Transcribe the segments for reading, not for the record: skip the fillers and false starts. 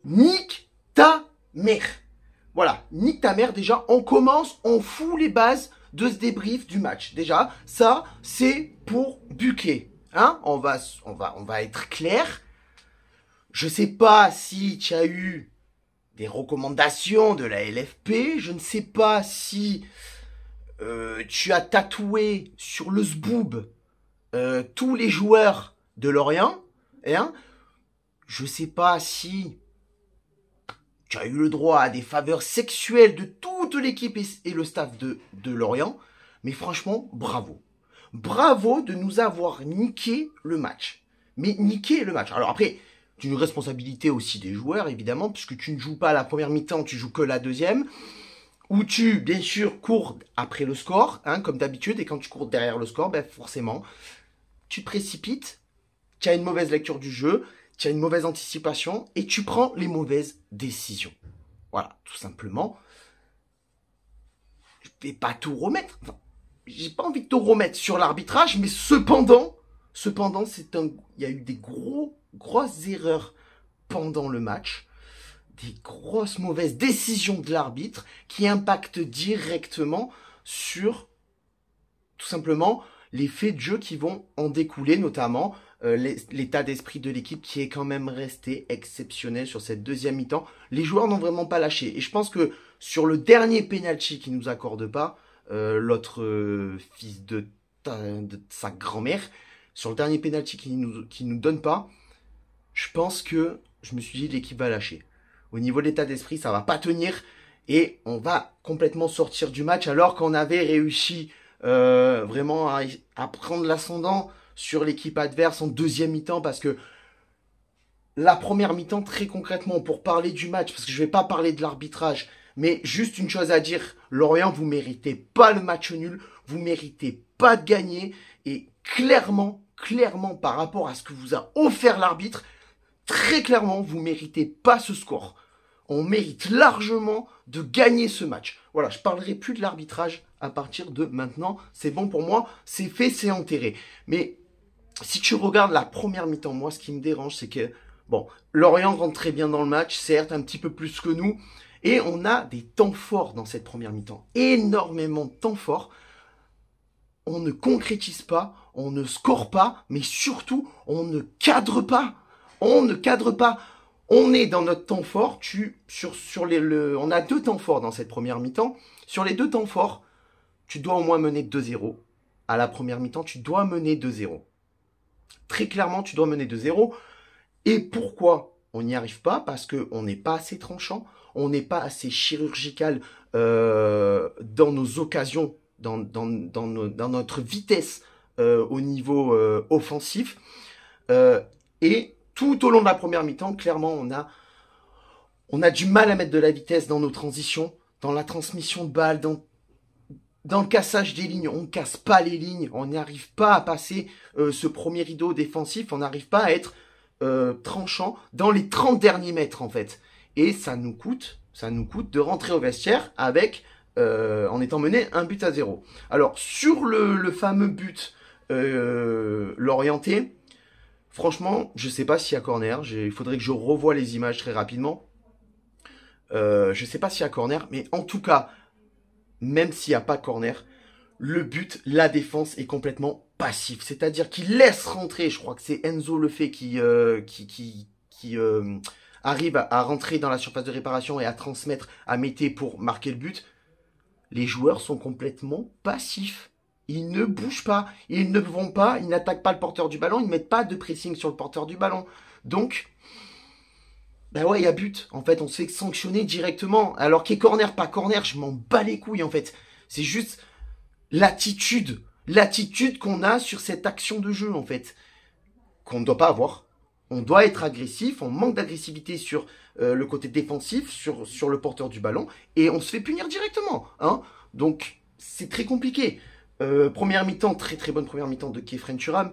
nique ta mère. Voilà, nique ta mère. Déjà, on commence, on fout les bases de ce débrief du match. Déjà, ça, c'est pour Buquet. Hein, on va être clair. Je sais pas si tu as eu des recommandations de la LFP. Je ne sais pas si tu as tatoué sur le zboob tous les joueurs de Lorient. Hein, je sais pas si tu as eu le droit à des faveurs sexuelles de toute l'équipe et le staff de Lorient. Mais franchement, bravo. Bravo de nous avoir niqué le match. Mais niqué le match. Alors après, c'est une responsabilité aussi des joueurs, évidemment, puisque tu ne joues pas la première mi-temps, tu joues que la deuxième. Où tu, bien sûr, cours après le score, hein, comme d'habitude. Et quand tu cours derrière le score, ben forcément, tu te précipites, tu as une mauvaise lecture du jeu, tu as une mauvaise anticipation et tu prends les mauvaises décisions. Voilà, tout simplement. Je vais pas tout remettre. Enfin, j'ai pas envie de tout remettre sur l'arbitrage, mais cependant, il y a eu des grosses erreurs pendant le match, des grosses mauvaises décisions de l'arbitre qui impactent directement sur tout simplement les faits de jeu qui vont en découler, notamment l'état d'esprit de l'équipe qui est quand même resté exceptionnel sur cette deuxième mi-temps. Les joueurs n'ont vraiment pas lâché. Et je pense que sur le dernier penalty qu'ils nous accordent pas, l'autre fils de sa grand-mère, sur le dernier penalty qu'ils nous donne pas, je pense que je me suis dit l'équipe va lâcher. Au niveau de l'état d'esprit, ça va pas tenir et on va complètement sortir du match alors qu'on avait réussi vraiment à prendre l'ascendant sur l'équipe adverse en deuxième mi-temps parce que la première mi-temps, très concrètement, pour parler du match, parce que je vais pas parler de l'arbitrage, mais juste une chose à dire, Lorient, vous méritez pas le match nul, vous méritez pas de gagner, et clairement, par rapport à ce que vous a offert l'arbitre, très clairement, vous méritez pas ce score. On mérite largement de gagner ce match. Voilà, je parlerai plus de l'arbitrage à partir de maintenant. C'est bon pour moi, c'est fait, c'est enterré. Mais si tu regardes la première mi-temps, moi, ce qui me dérange, c'est que, bon, Lorient rentre très bien dans le match, certes, un petit peu plus que nous, et on a des temps forts dans cette première mi-temps. Énormément de temps forts. On ne concrétise pas, on ne score pas, mais surtout, on ne cadre pas. On ne cadre pas. On est dans notre temps fort. On a deux temps forts dans cette première mi-temps. Sur les deux temps forts, tu dois au moins mener 2-0. À la première mi-temps, tu dois mener 2-0. Très clairement, tu dois mener 2-0. Et pourquoi on n'y arrive pas? Parce qu'on n'est pas assez tranchant, on n'est pas assez chirurgical dans nos occasions, dans notre vitesse au niveau offensif. Et tout au long de la première mi-temps, clairement, on a du mal à mettre de la vitesse dans nos transitions, dans la transmission de balles, dans le cassage des lignes. On ne casse pas les lignes, on n'y pas à passer ce premier rideau défensif, on n'arrive pas à être tranchant dans les 30 derniers mètres en fait. Et ça nous coûte de rentrer au vestiaire avec en étant mené 1-0. Alors sur le fameux but l'orienté, franchement, je sais pas s'il y a corner. Il faudrait que je revoie les images très rapidement. Je sais pas s'il y a corner, mais en tout cas, même s'il n'y a pas corner, le but, la défense est complètement passif. C'est-à-dire qu'il laisse rentrer, je crois que c'est Enzo Lefebvre qui arrive à rentrer dans la surface de réparation et à transmettre à Mété pour marquer le but. Les joueurs sont complètement passifs. Ils ne bougent pas, ils ne vont pas, ils n'attaquent pas le porteur du ballon, ils ne mettent pas de pressing sur le porteur du ballon. Donc, ben ouais, il y a but. En fait, on se fait sanctionner directement. Alors qu'il est corner, pas corner, je m'en bats les couilles en fait. C'est juste l'attitude qu'on a sur cette action de jeu en fait, qu'on ne doit pas avoir. On doit être agressif, on manque d'agressivité sur le côté défensif, sur le porteur du ballon, et on se fait punir directement. Hein. Donc, c'est très compliqué. Première mi-temps, très très bonne première mi-temps de Kefren Turam.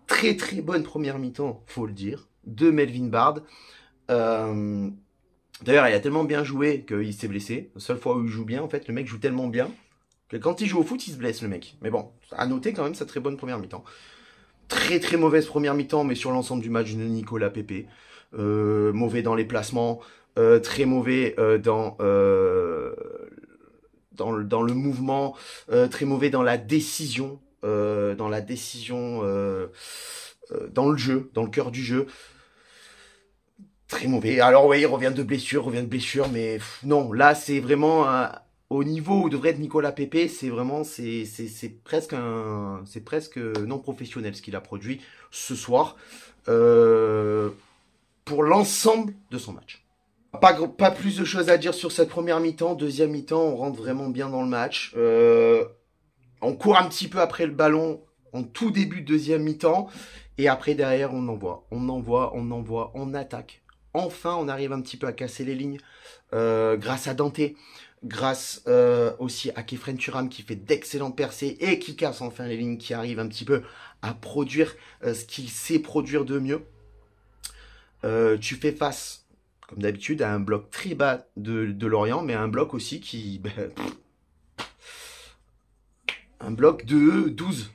Très très bonne première mi-temps, faut le dire, de Melvin Bard. D'ailleurs, il a tellement bien joué qu'il s'est blessé. La seule fois où il joue bien, en fait, le mec joue tellement bien que quand il joue au foot, il se blesse, le mec. Mais bon, à noter quand même sa très bonne première mi-temps. Très très mauvaise première mi-temps, mais sur l'ensemble du match de Nicolas Pepe. mauvais dans les placements, très mauvais dans le mouvement, très mauvais dans la décision, dans le jeu, dans le cœur du jeu. Très mauvais. Alors oui, il revient de blessure, mais non, là c'est vraiment au niveau où devrait être Nicolas Pepe, c'est vraiment c'est presque non professionnel ce qu'il a produit ce soir pour l'ensemble de son match. Pas plus de choses à dire sur cette première mi-temps. Deuxième mi-temps, on rentre vraiment bien dans le match. On court un petit peu après le ballon en tout début de deuxième mi-temps. Et après, derrière, on attaque. Enfin, on arrive un petit peu à casser les lignes grâce à Dante, grâce aussi à Khéphren Thuram qui fait d'excellentes percées et qui casse enfin les lignes, qui arrive un petit peu à produire ce qu'il sait produire de mieux. Tu fais face, comme d'habitude, à un bloc très bas de Lorient, mais un bloc aussi qui... un bloc de 12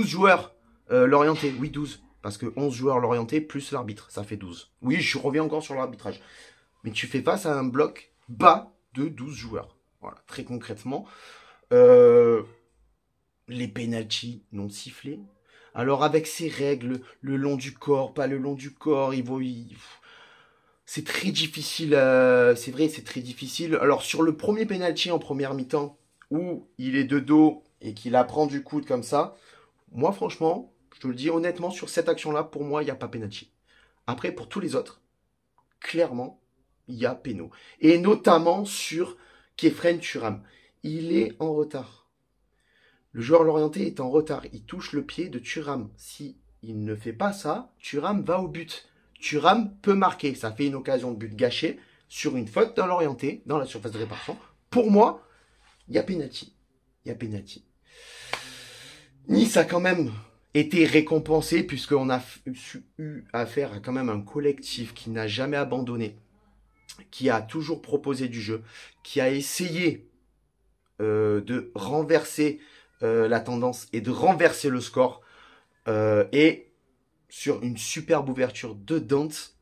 joueurs l'orienté. Oui, 12. Parce que 11 joueurs l'orienté plus l'arbitre, ça fait 12. Oui, je reviens encore sur l'arbitrage. Mais tu fais face à un bloc bas de 12 joueurs. Voilà, très concrètement. Les pénaltys non sifflés. Alors avec ces règles, le long du corps, pas le long du corps, c'est très difficile. C'est vrai, c'est très difficile. Alors sur le premier pénalty en première mi-temps, où il est de dos et qu'il la prend du coude comme ça, moi franchement, je te le dis honnêtement, sur cette action-là, pour moi, il n'y a pas pénalty. Après, pour tous les autres, clairement, il y a péno. Et notamment sur Khéphren Thuram. Il est en retard. Le joueur l'orienté est en retard. Il touche le pied de Thuram. Si il ne fait pas ça, Thuram va au but. Thuram peut marquer. Ça fait une occasion de but gâchée sur une faute dans l'orienté, dans la surface de réparation. Pour moi, il y a pénalty. Il y a pénalty. Nice a quand même été récompensé puisqu'on a eu affaire à quand même un collectif qui n'a jamais abandonné, qui a toujours proposé du jeu, qui a essayé de renverser la tendance et de renverser le score. Et sur une superbe ouverture de Dante,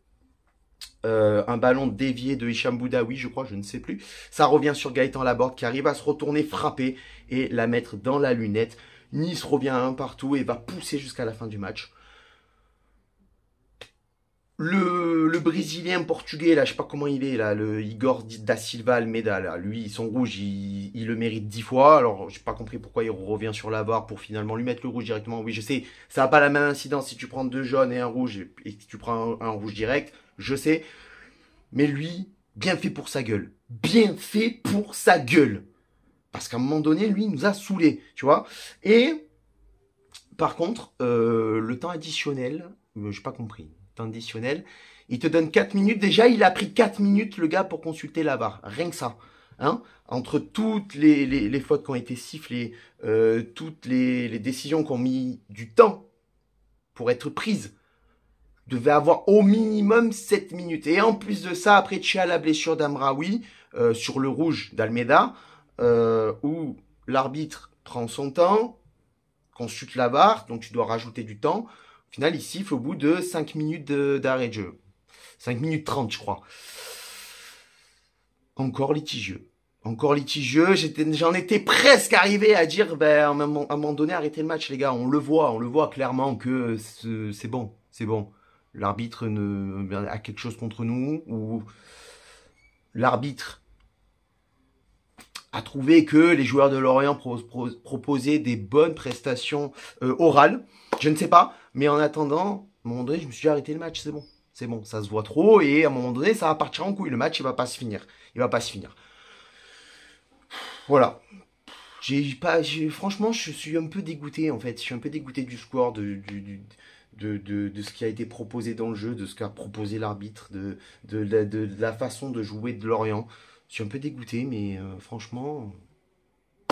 un ballon dévié de Hicham Boudaoui, je crois, je ne sais plus. Ça revient sur Gaëtan Laborde qui arrive à se retourner, frapper et la mettre dans la lunette. Nice revient à un partout et va pousser jusqu'à la fin du match. Le Brésilien portugais, là, je sais pas comment il est, là, le Igor da Silva Almeida, là, lui, son rouge, il le mérite 10 fois. Alors, j'ai pas compris pourquoi il revient sur la barre pour finalement lui mettre le rouge directement. Oui, je sais, ça n'a pas la même incidence si tu prends 2 jaunes et un rouge et si tu prends un rouge direct, je sais. Mais lui, bien fait pour sa gueule. Bien fait pour sa gueule. Parce qu'à un moment donné, lui, il nous a saoulés, tu vois. Et, par contre, le temps additionnel, j'ai pas compris. Temps additionnel, il te donne 4 minutes. Déjà, il a pris 4 minutes, le gars, pour consulter la VAR. Rien que ça. Hein, entre toutes les fautes qui ont été sifflées, toutes les décisions qui ont mis du temps pour être prises, devait avoir au minimum 7 minutes. Et en plus de ça, après, tu as la blessure d'Amraoui sur le rouge d'Almeida, où l'arbitre prend son temps, consulte la VAR, donc tu dois rajouter du temps. Au final, il siffle au bout de 5 minutes d'arrêt de jeu. 5 minutes 30, je crois. Encore litigieux. Encore litigieux. J'en étais presque arrivé à dire, à un moment donné, arrêtez le match, les gars. On le voit clairement que c'est bon. C'est bon. L'arbitre a quelque chose contre nous, ou l'arbitre a trouvé que les joueurs de Lorient proposaient des bonnes prestations orales. Je ne sais pas, mais en attendant, à un moment donné, je me suis dit arrêtez le match, c'est bon. C'est bon, ça se voit trop et à un moment donné, ça va partir en couille. Le match, il va pas se finir. Voilà. Franchement, je suis un peu dégoûté en fait. Je suis un peu dégoûté du score, de ce qui a été proposé dans le jeu, de ce qu'a proposé l'arbitre, de la façon de jouer de Lorient. Je suis un peu dégoûté, mais franchement,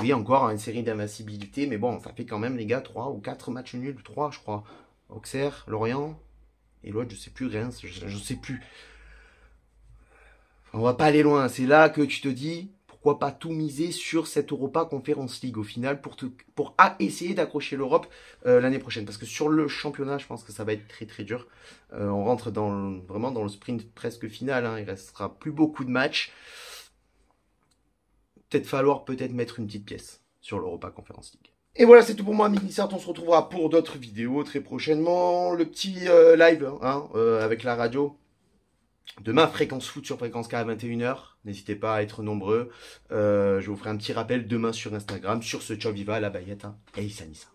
oui, encore une série d'invincibilité, mais bon, ça fait quand même, les gars, 3 ou 4 matchs nuls, 3, je crois. Auxerre, Lorient, et l'autre, je sais plus, Reims, je sais plus. On va pas aller loin, c'est là que tu te dis, pourquoi pas tout miser sur cette Europa Conference League au final pour essayer d'accrocher l'Europe l'année prochaine. Parce que sur le championnat, je pense que ça va être très très dur. On rentre vraiment dans le sprint presque final. Hein. Il restera plus beaucoup de matchs. Falloir mettre une petite pièce sur l'Europa Conference League. Et voilà, c'est tout pour moi, Mini-Cert. On se retrouvera pour d'autres vidéos très prochainement. Le petit live avec la radio. Demain, Fréquence Foot sur Fréquence K à 21h. N'hésitez pas à être nombreux. Je vous ferai un petit rappel demain sur Instagram, sur ce Ciao Viva, la Bayette. Et Issa Nissa.